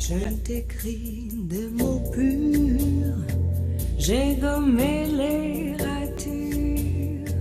Je t'écris des mots purs, j'ai gommé les ratures,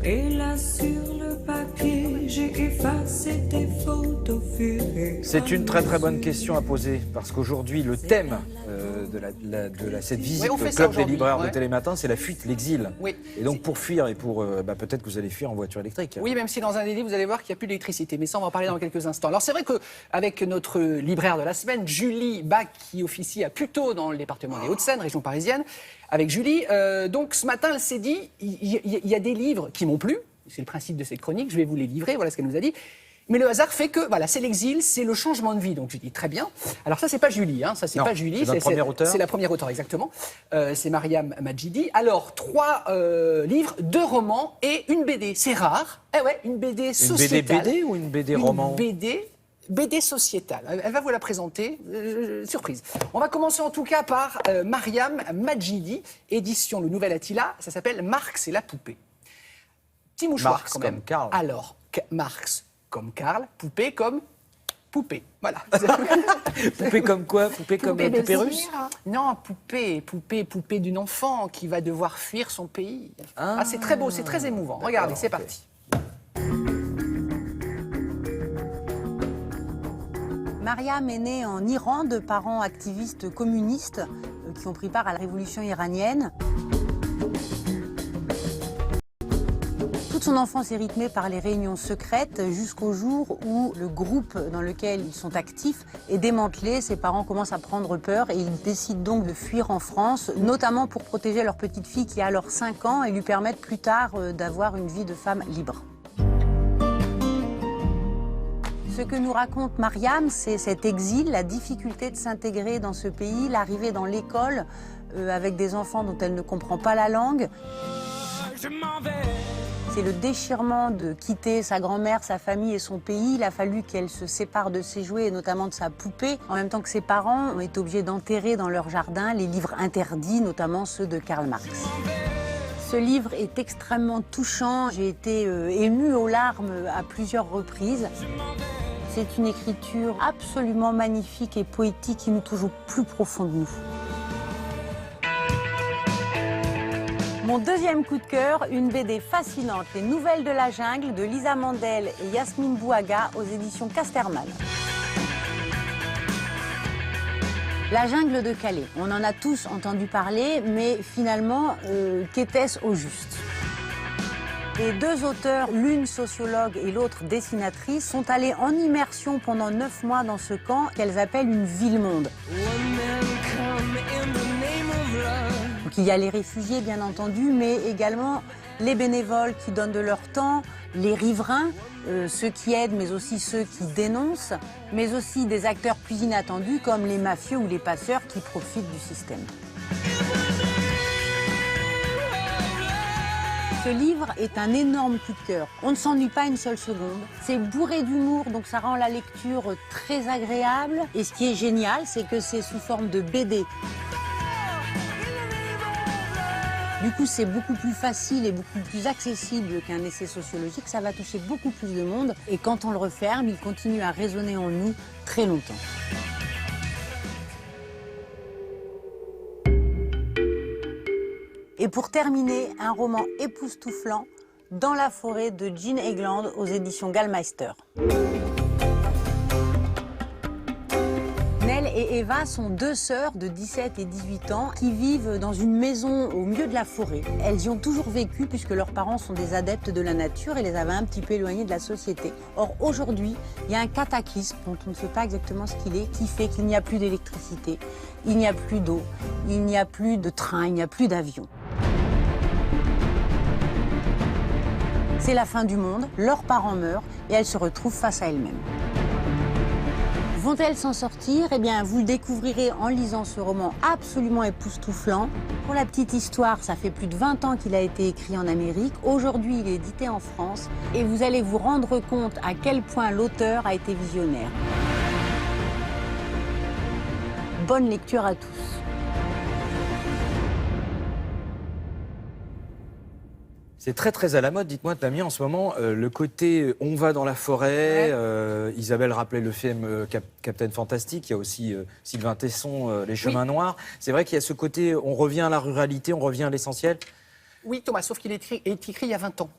et là sur le papier, j'ai effacé tes photos furées. C'est une très très bonne question à poser, parce qu'aujourd'hui, le thème de cette visite au Club des libraires de Télématin, c'est la fuite, l'exil. Oui. Et donc pour fuir, et pour peut-être que vous allez fuir en voiture électrique. Oui, même si dans un des livres, vous allez voir qu'il n'y a plus d'électricité. Mais ça, on va en parler dans quelques instants. Alors c'est vrai qu'avec notre libraire de la semaine, Julie Bach, qui officie à Puteaux dans le département des Hauts-de-Seine, région parisienne, avec Julie, donc ce matin, elle s'est dit, il y a des livres qui m'ont plu, c'est le principe de cette chronique, je vais vous les livrer, voilà ce qu'elle nous a dit. Mais le hasard fait que, voilà, c'est l'exil, c'est le changement de vie. Donc je dis très bien. Alors ça, c'est pas Julie, hein, ça c'est pas Julie. C'est la première auteure. C'est la première auteure, exactement. C'est Mariam Majidi. Alors, 3 livres, 2 romans et une BD. C'est rare. Eh ouais, une BD sociétale. Une BD ou une BD roman? Une BD sociétale. Elle va vous la présenter. Surprise. On va commencer en tout cas par Mariam Majidi, édition Le Nouvel Attila. Ça s'appelle Marx et la poupée. Petit mouchoir Marx quand même. comme Karl. Alors, Marx comme Karl, poupée comme poupée. Voilà. Poupée comme quoi? Poupée comme poupée russe? Non, poupée d'une enfant qui va devoir fuir son pays. Ah, c'est très beau, c'est très émouvant. Regardez, c'est parti. Mariam est née en Iran de parents activistes communistes qui ont pris part à la révolution iranienne. Toute son enfance est rythmée par les réunions secrètes jusqu'au jour où le groupe dans lequel ils sont actifs est démantelé. Ses parents commencent à prendre peur et ils décident donc de fuir en France, notamment pour protéger leur petite fille qui a alors 5 ans et lui permettre plus tard d'avoir une vie de femme libre. Ce que nous raconte Mariam, c'est cet exil, la difficulté de s'intégrer dans ce pays, l'arrivée dans l'école avec des enfants dont elle ne comprend pas la langue. C'est le déchirement de quitter sa grand-mère, sa famille et son pays. Il a fallu qu'elle se sépare de ses jouets et notamment de sa poupée, en même temps que ses parents ont été obligés d'enterrer dans leur jardin les livres interdits, notamment ceux de Karl Marx. Ce livre est extrêmement touchant. J'ai été émue aux larmes à plusieurs reprises. C'est une écriture absolument magnifique et poétique qui nous touche au plus profond de nous. Mon deuxième coup de cœur, une BD fascinante, Les Nouvelles de la Jungle de Lisa Mandel et Yasmine Bouaga aux éditions Casterman. La jungle de Calais, on en a tous entendu parler, mais finalement, qu'était-ce au juste? Les 2 auteurs, l'une sociologue et l'autre dessinatrice, sont allées en immersion pendant 9 mois dans ce camp qu'elles appellent une ville-monde. Donc il y a les réfugiés, bien entendu, mais également les bénévoles qui donnent de leur temps, les riverains, ceux qui aident, mais aussi ceux qui dénoncent, mais aussi des acteurs plus inattendus comme les mafieux ou les passeurs qui profitent du système. Ce livre est un énorme coup de cœur. On ne s'ennuie pas une seule seconde. C'est bourré d'humour, donc ça rend la lecture très agréable. Et ce qui est génial, c'est que c'est sous forme de BD. Du coup, c'est beaucoup plus facile et beaucoup plus accessible qu'un essai sociologique. Ça va toucher beaucoup plus de monde. Et quand on le referme, il continue à résonner en nous très longtemps. Et pour terminer, un roman époustouflant, Dans la forêt de Jean Egland aux éditions Gallmeister. Nell et Eva sont 2 sœurs de 17 et 18 ans qui vivent dans une maison au milieu de la forêt. Elles y ont toujours vécu puisque leurs parents sont des adeptes de la nature et les avaient un petit peu éloignées de la société. Or aujourd'hui, il y a un cataclysme dont on ne sait pas exactement ce qu'il est, qui fait qu'il n'y a plus d'électricité, il n'y a plus d'eau, il n'y a plus de train, il n'y a plus d'avion. C'est la fin du monde, leurs parents meurent et elles se retrouvent face à elles-mêmes. Vont-elles s'en sortir? Eh bien, vous le découvrirez en lisant ce roman absolument époustouflant. Pour la petite histoire, ça fait plus de 20 ans qu'il a été écrit en Amérique. Aujourd'hui, il est édité en France. Et vous allez vous rendre compte à quel point l'auteur a été visionnaire. Bonne lecture à tous. C'est très très à la mode, dites-moi Damien, en ce moment, le côté on va dans la forêt, Isabelle rappelait le film Captain Fantastique, il y a aussi Sylvain Tesson, Les Chemins Noirs. C'est vrai qu'il y a ce côté, on revient à la ruralité, on revient à l'essentiel. Oui Thomas, sauf qu'il est écrit il y a 20 ans.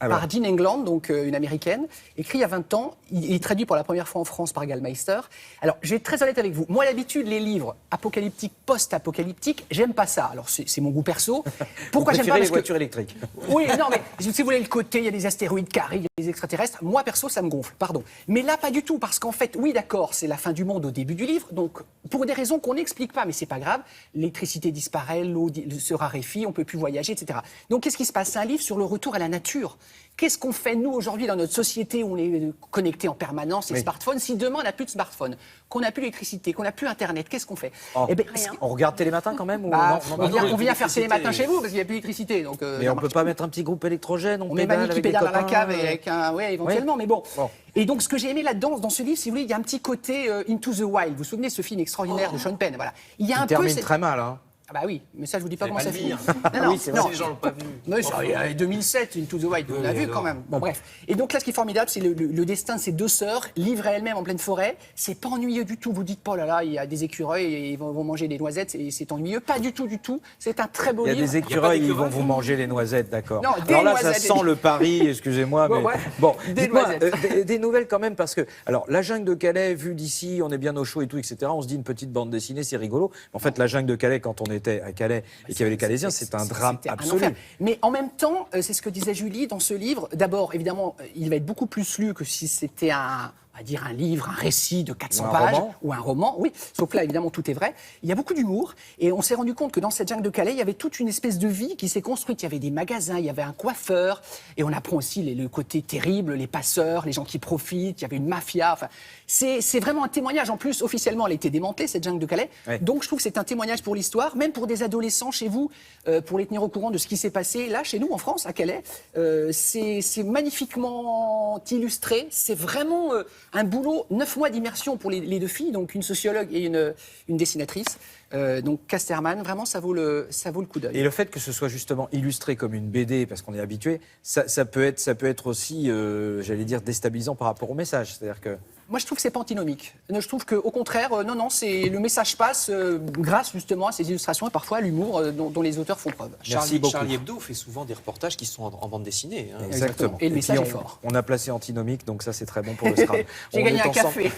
Par Jean England, donc une américaine, écrit il y a 20 ans. Il est traduit pour la première fois en France par Gallmeister. Alors, je vais être très honnête avec vous. Moi, d'habitude, les livres apocalyptiques, post-apocalyptiques, j'aime pas ça. Alors, c'est mon goût perso. Pourquoi j'aime pas les voitures électriques? Oui, non, mais si vous voulez le côté, il y a des astéroïdes qui arrivent, il y a des extraterrestres. Moi, perso, ça me gonfle, pardon. Mais là, pas du tout, parce qu'en fait, oui, d'accord, c'est la fin du monde au début du livre. Donc, pour des raisons qu'on n'explique pas, mais c'est pas grave, l'électricité disparaît, l'eau se raréfie, on peut plus voyager, etc. Donc, qu'est-ce qui se passe? C'est un livre sur le retour à la nature. Qu'est-ce qu'on fait, nous, aujourd'hui, dans notre société où on est connecté en permanence, les smartphones, si demain, on n'a plus de smartphone, qu'on n'a plus l'électricité, qu'on n'a plus Internet, qu'est-ce qu'on fait? On regarde Télématin quand même ou on vient faire Télématin chez vous parce qu'il n'y a plus d'électricité. Mais on ne peut pas mettre un petit groupe électrogène? On met mamie qui pédale dans la cave avec éventuellement, mais bon. Et donc, ce que j'ai aimé là-dedans, dans ce livre, si vous voulez, il y a un petit côté Into the Wild. Vous vous souvenez de ce film extraordinaire de Sean Penn? Voilà. Il y a un peu. Termine très mal, hein. Ah bah oui, mais ça je vous dis pas comment ça finit. Oui, c'est vrai, les gens l'ont pas vu. Non, il y a 2007, Into the Wild, on l'a vu quand même. Bon bref. Et donc là, ce qui est formidable, c'est le destin de ces deux sœurs, livrées elles-mêmes en pleine forêt. C'est pas ennuyeux du tout. Vous dites pas, oh là là, il y a des écureuils et ils vont manger des noisettes et c'est ennuyeux. Pas du tout, du tout. C'est un très beau livre. Il y a des écureuils, ils vont vous manger les noisettes, d'accord. Non, alors là, ça sent le pari, excusez-moi. Bon, mais... ouais. Bon, dites-moi, des nouvelles quand même, parce que, alors, la jungle de Calais, vue d'ici, on est bien au chaud et tout, etc. On se dit une petite bande dessinée, c'est rigolo. En fait, la jungle de Calais, quand on était à Calais, et qu'il y avait les Calaisiens, c'est un drame absolu. Mais en même temps, c'est ce que disait Julie dans ce livre. D'abord, évidemment, il va être beaucoup plus lu que si c'était on va dire un livre, un récit de 400 pages ou un roman, oui, sauf là évidemment tout est vrai. Il y a beaucoup d'humour et on s'est rendu compte que dans cette jungle de Calais, il y avait toute une espèce de vie qui s'est construite. Il y avait des magasins, il y avait un coiffeur et on apprend aussi le côté terrible, les passeurs, les gens qui profitent, il y avait une mafia. Enfin, c'est vraiment un témoignage. En plus, officiellement, elle a été démantelée, cette jungle de Calais. Ouais. Donc je trouve que c'est un témoignage pour l'histoire, même pour des adolescents chez vous, pour les tenir au courant de ce qui s'est passé là, chez nous, en France, à Calais. C'est magnifiquement illustré. C'est vraiment un boulot, 9 mois d'immersion pour les deux filles, donc une sociologue et une dessinatrice. Donc Casterman, vraiment, ça vaut le coup d'œil. Et le fait que ce soit justement illustré comme une BD, parce qu'on est habitué, ça peut être aussi, j'allais dire, déstabilisant par rapport au message. C'est-à-dire que... Moi, je trouve que c'est pas antinomique. Je trouve qu'au contraire, non, le message passe grâce justement à ces illustrations et parfois à l'humour dont les auteurs font preuve. Charlie Hebdo fait souvent des reportages qui sont en bande dessinée. Exactement. Et le message est fort. On a placé antinomique, donc ça c'est très bon pour le Scrabble. J'ai gagné un café.